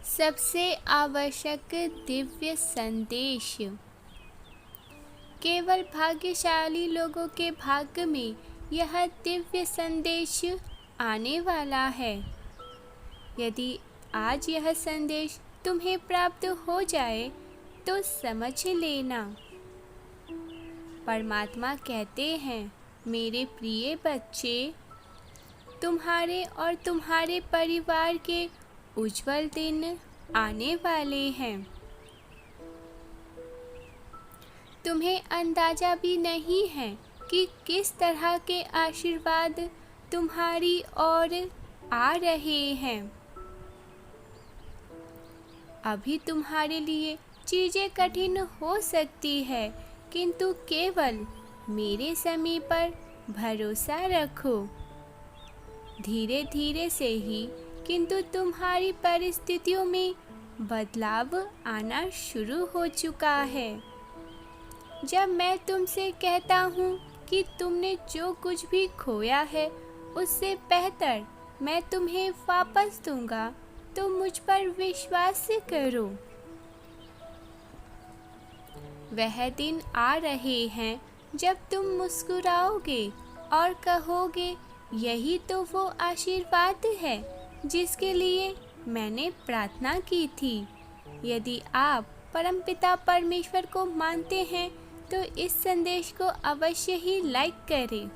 सबसे आवश्यक दिव्य संदेश। केवल भाग्यशाली लोगों के भाग्य में यह दिव्य संदेश आने वाला है। यदि आज यह संदेश तुम्हें प्राप्त हो जाए तो समझ लेना। परमात्मा कहते हैं, मेरे प्रिय बच्चे, तुम्हारे और तुम्हारे परिवार के उज्जवल दिन आने वाले हैं। तुम्हें अंदाजा भी नहीं है कि किस तरह के आशीर्वाद तुम्हारी ओर आ रहे हैं। अभी तुम्हारे लिए चीज़ें कठिन हो सकती है, किंतु केवल मेरे समय पर भरोसा रखो। धीरे धीरे से ही किंतु तुम्हारी परिस्थितियों में बदलाव आना शुरू हो चुका है। जब मैं तुमसे कहता हूँ कि तुमने जो कुछ भी खोया है उससे बेहतर मैं तुम्हें वापस दूंगा, तो मुझ पर विश्वास करो। वह दिन आ रहे हैं जब तुम मुस्कुराओगे और कहोगे, यही तो वो आशीर्वाद है जिसके लिए मैंने प्रार्थना की थी। यदि आप परमपिता परमेश्वर को मानते हैं तो इस संदेश को अवश्य ही लाइक करें।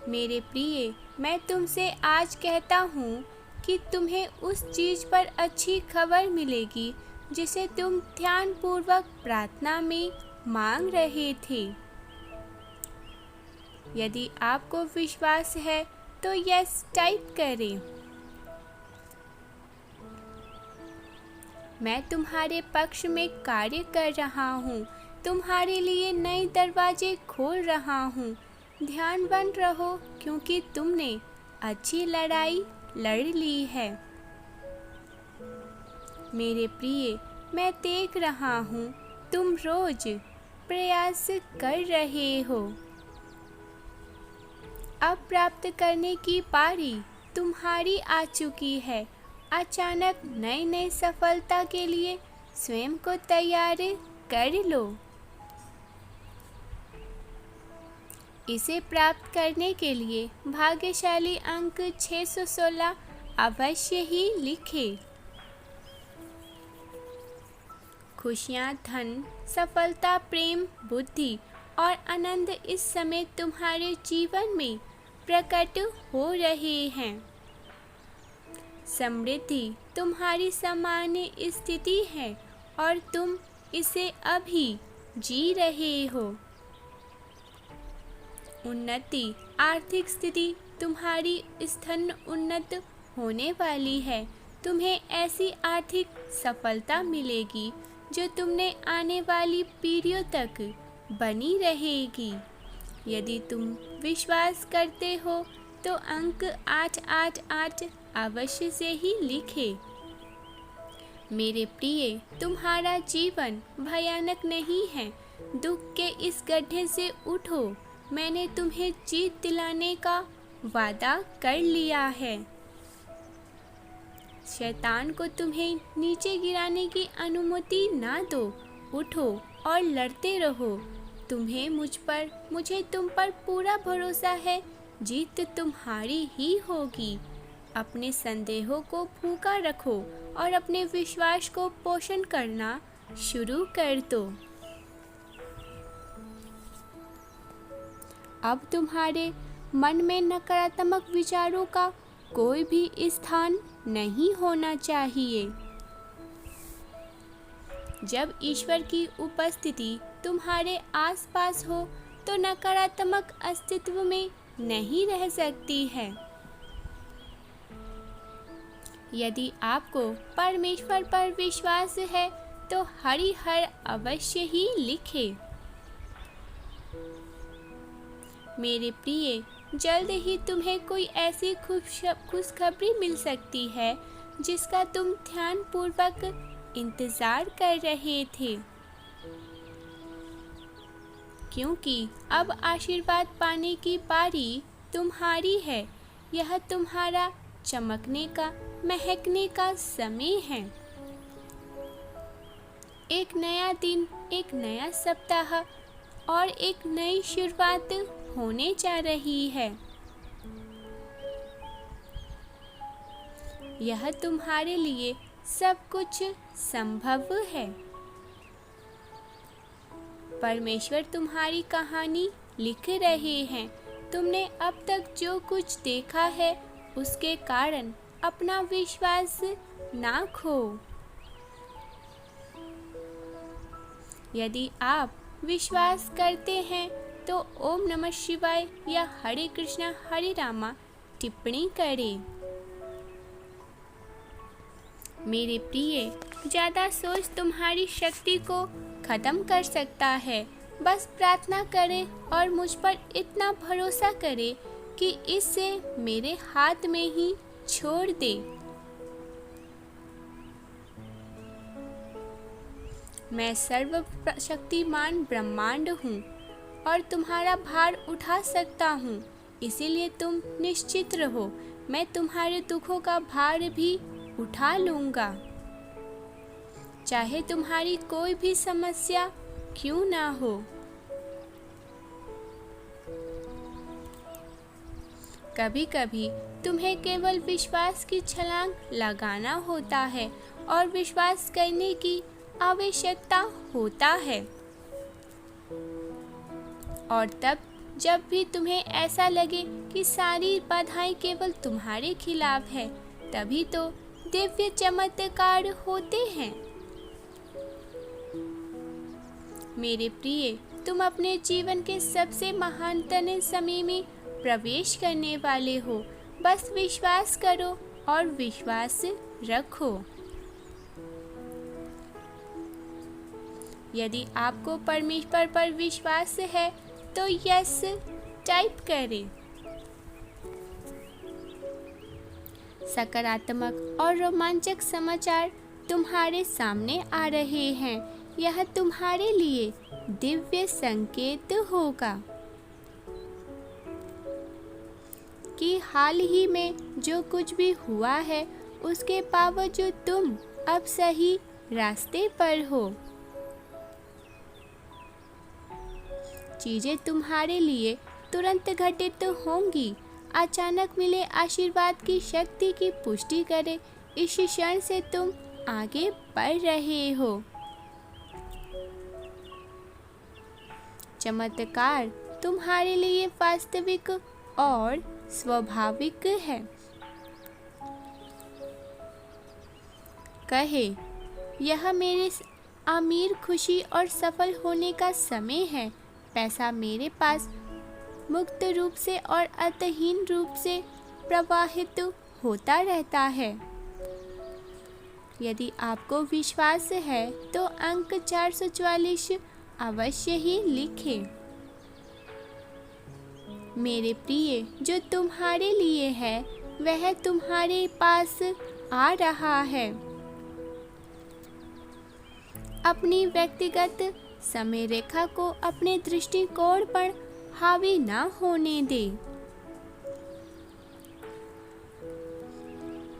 मेरे प्रिय, मैं तुमसे आज कहता हूँ कि तुम्हें उस चीज़ पर अच्छी खबर मिलेगी जिसे तुम ध्यानपूर्वक प्रार्थना में मांग रहे थे। यदि आपको विश्वास है तो यस टाइप करें। मैं तुम्हारे पक्ष में कार्य कर रहा हूँ, तुम्हारे लिए नए दरवाजे खोल रहा हूँ। ध्यानवान रहो, क्योंकि तुमने अच्छी लड़ाई लड़ ली है। मेरे प्रिय, मैं देख रहा हूँ तुम रोज प्रयास कर रहे हो। अब प्राप्त करने की पारी तुम्हारी आ चुकी है। अचानक नई नई सफलता के लिए स्वयं को तैयार कर लो। इसे प्राप्त करने के लिए भाग्यशाली अंक 616 अवश्य ही लिखें। खुशियाँ, धन, सफलता, प्रेम, बुद्धि और आनंद इस समय तुम्हारे जीवन में प्रकट हो रहे हैं। समृद्धि तुम्हारी सामान्य स्थिति है और तुम इसे अभी जी रहे हो। उन्नति, आर्थिक स्थिति तुम्हारी स्थन उन्नत होने वाली है। तुम्हें ऐसी आर्थिक सफलता मिलेगी जो तुमने आने वाली पीढ़ियों तक बनी रहेगी। यदि तुम विश्वास करते हो तो अंक 888 अवश्य से ही लिखे। मेरे प्रिय, तुम्हारा जीवन भयानक नहीं है। दुख के इस गड्ढे से उठो। मैंने तुम्हें जीत दिलाने का वादा कर लिया है। शैतान को तुम्हें नीचे गिराने की अनुमति ना दो। उठो और लड़ते रहो। मुझे तुम पर पूरा भरोसा है। जीत तुम्हारी ही होगी। अपने संदेहों को फूंका रखो और अपने विश्वास को पोषण करना शुरू कर दो। अब तुम्हारे मन में नकारात्मक विचारों का कोई भी स्थान नहीं होना चाहिए। जब ईश्वर की उपस्थिति तुम्हारे आसपास हो तो नकारात्मक अस्तित्व में नहीं रह सकती है। यदि आपको परमेश्वर पर विश्वास है तो हरिहर अवश्य ही लिखें। मेरे प्रिय, जल्द ही तुम्हें कोई ऐसी खुशखबरी मिल सकती है जिसका तुम ध्यानपूर्वक इंतजार कर रहे थे, क्योंकि अब आशीर्वाद पाने की पारी तुम्हारी है। यह तुम्हारा चमकने का, महकने का समय है। एक नया दिन, एक नया सप्ताह और एक नई शुरुआत होने जा रही है। यह तुम्हारे लिए सब कुछ संभव है। परमेश्वर तुम्हारी कहानी लिख रहे हैं। तुमने अब तक जो कुछ देखा है उसके कारण अपना विश्वास ना खो। यदि आप विश्वास करते हैं तो ओम नमः शिवाय या हरे कृष्णा हरे रामा टिप्पणी करें। मेरे प्रिय, ज़्यादा सोच तुम्हारी शक्ति को खत्म कर सकता है। बस प्रार्थना करें और मुझ पर इतना भरोसा करें कि इसे मेरे हाथ में ही छोड़ दे। मैं सर्वशक्तिमान ब्रह्मांड हूँ और तुम्हारा भार उठा सकता हूँ, इसीलिए तुम निश्चित रहो। मैं तुम्हारे दुखों का भार भी उठा लूँगा, चाहे तुम्हारी कोई भी समस्या क्यों ना हो। कभी कभी तुम्हें केवल विश्वास की छलांग लगाना होता है और विश्वास करने की आवश्यकता होता है। और तब जब भी तुम्हें ऐसा लगे कि सारी बाधाएं केवल तुम्हारे खिलाफ है, तभी तो दिव्य चमत्कार होते हैं। मेरे प्रिय, तुम अपने जीवन के सबसे महानतम समय में प्रवेश करने वाले हो। बस विश्वास करो और विश्वास रखो। यदि आपको परमेश्वर पर विश्वास है तो यस टाइप करें। सकारात्मक और रोमांचक समाचार तुम्हारे सामने आ रहे हैं। यह तुम्हारे लिए दिव्य संकेत होगा कि हाल ही में जो कुछ भी हुआ है उसके बावजूद तुम अब सही रास्ते पर हो। चीजें तुम्हारे लिए तुरंत घटित होंगी। अचानक मिले आशीर्वाद की शक्ति की पुष्टि करे। इस क्षण से तुम आगे बढ़ रहे हो। चमत्कार तुम्हारे लिए वास्तविक और स्वाभाविक है। कहे, यह मेरे अमीर, खुशी और सफल होने का समय है। पैसा मेरे पास मुक्त रूप से और अंतहीन रूप से प्रवाहित होता रहता है। यदि आपको विश्वास है तो अंक 444 अवश्य ही लिखें। मेरे प्रिय, जो तुम्हारे लिए है वह तुम्हारे पास आ रहा है। अपनी व्यक्तिगत समय रेखा को अपने दृष्टिकोण पर हावी ना होने दे।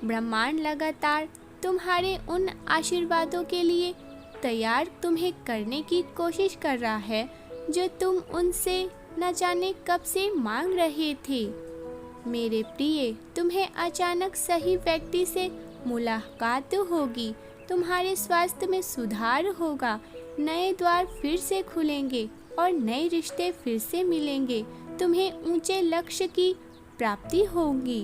ब्रह्मांड लगातार तुम्हारे उन आशीर्वादों के लिए तैयार तुम्हें करने की कोशिश कर रहा है जो तुम उनसे न जाने कब से मांग रहे थे। मेरे प्रिय, तुम्हें अचानक सही व्यक्ति से मुलाकात होगी। तुम्हारे स्वास्थ्य में सुधार होगा। नए द्वार फिर से खुलेंगे और नए रिश्ते फिर से मिलेंगे। तुम्हें ऊंचे लक्ष्य की प्राप्ति होगी।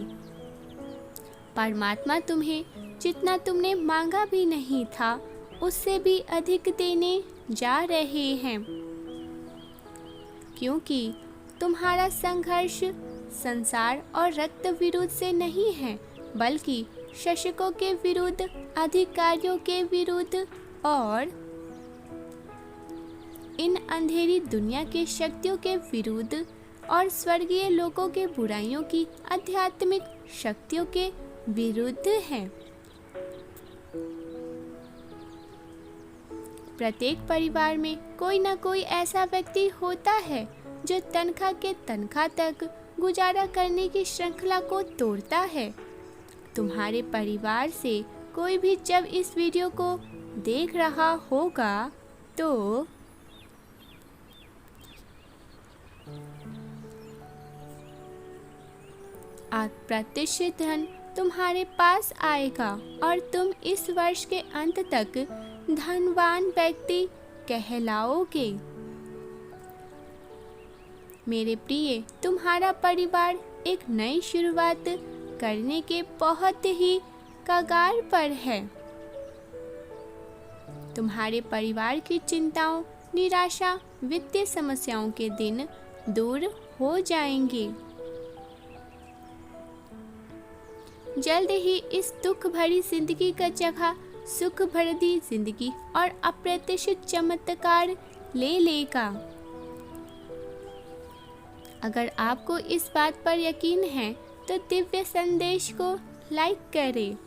परमात्मा तुम्हें जितना तुमने मांगा भी नहीं था उससे भी अधिक देने जा रहे हैं, क्योंकि तुम्हारा संघर्ष संसार और रक्त विरुद्ध से नहीं है, बल्कि शासकों के विरुद्ध, अधिकारियों के विरुद्ध और इन अंधेरी दुनिया के शक्तियों के विरुद्ध और स्वर्गीय लोगों के बुराइयों की आध्यात्मिक शक्तियों के विरुद्ध है। प्रत्येक परिवार में कोई ना कोई ऐसा व्यक्ति होता है जो तनख्वाह के तनख्वाह तक गुजारा करने की श्रृंखला को तोड़ता है तुम्हारे परिवार से कोई भी जब इस वीडियो को देख रहा होगा तो अप्रत्याशित धन तुम्हारे पास आएगा और तुम इस वर्ष के अंत तक धनवान व्यक्ति कहलाओगे। मेरे प्रिय, तुम्हारा परिवार एक नई शुरुआत करने के बहुत ही कगार पर है। तुम्हारे परिवार की चिंताओं, निराशा, वित्तीय समस्याओं के दिन दूर हो जाएंगे। जल्द ही इस दुख भरी जिंदगी का जगह सुख भरी जिंदगी और अप्रत्याशित चमत्कार ले लेगा। अगर आपको इस बात पर यकीन है तो दिव्य संदेश को लाइक करें।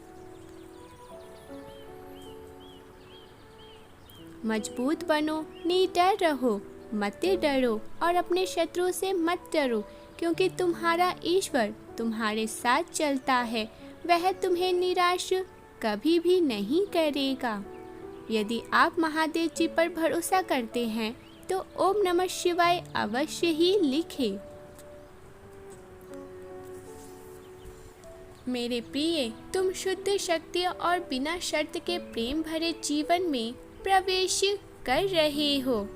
मजबूत बनो, निडर रहो, मत डरो और अपने शत्रु से मत डरो, क्योंकि तुम्हारा ईश्वर तुम्हारे साथ चलता है। वह तुम्हें निराश कभी भी नहीं करेगा। यदि आप महादेव जी पर भरोसा करते हैं तो ओम नमः शिवाय अवश्य ही लिखें। मेरे प्रिय, तुम शुद्ध शक्ति और बिना शर्त के प्रेम भरे जीवन में प्रवेश कर रहे हो।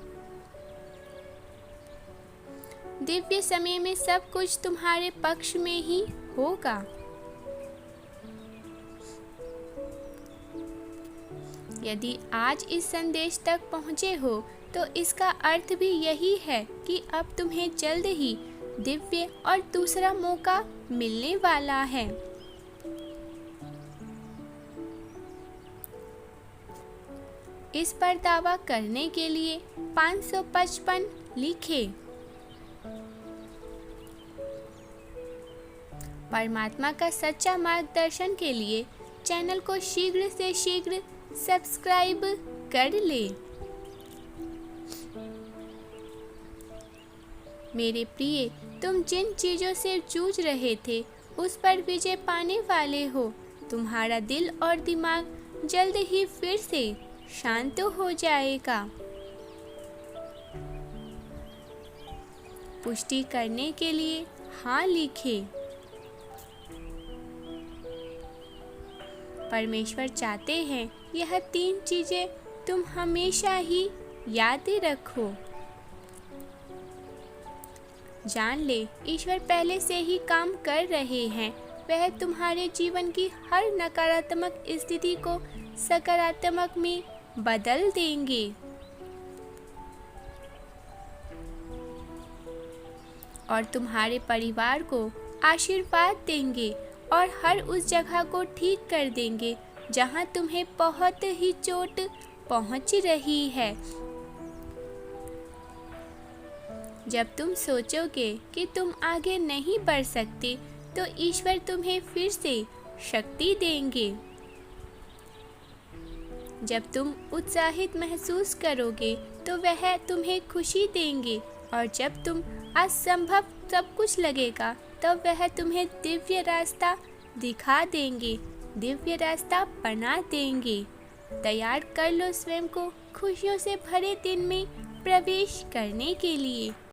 दिव्य समय में सब कुछ तुम्हारे पक्ष में ही होगा। यदि आज इस संदेश तक पहुँचे हो तो इसका अर्थ भी यही है कि अब तुम्हें जल्द ही दिव्य और दूसरा मौका मिलने वाला है। इस पर दावा करने के लिए 555 लिखें। परमात्मा का सच्चा मार्गदर्शन के लिए चैनल को शीघ्र से शीघ्र सब्सक्राइब कर ले। मेरे प्रिय, तुम जिन चीजों से जूझ रहे थे उस पर विजय पाने वाले हो। तुम्हारा दिल और दिमाग जल्द ही फिर से शांत हो जाएगा। पुष्टि करने के लिए हाँ लिखें। परमेश्वर चाहते हैं यह 3 चीजें तुम हमेशा ही याद रखो। जान ले, ईश्वर पहले से ही काम कर रहे हैं। वह तुम्हारे जीवन की हर नकारात्मक स्थिति को सकारात्मक में बदल देंगे और तुम्हारे परिवार को आशीर्वाद देंगे और हर उस जगह को ठीक कर देंगे जहां तुम्हें बहुत ही चोट पहुंच रही है। जब तुम सोचोगे कि तुम आगे नहीं बढ़ सकते तो ईश्वर तुम्हें फिर से शक्ति देंगे। जब तुम उत्साहित महसूस करोगे तो वह तुम्हें खुशी देंगे और जब तुम असंभव सब कुछ लगेगा तब वह तुम्हें दिव्य रास्ता दिखा देंगे, दिव्य रास्ता बना देंगे। तैयार कर लो स्वयं को खुशियों से भरे दिन में प्रवेश करने के लिए।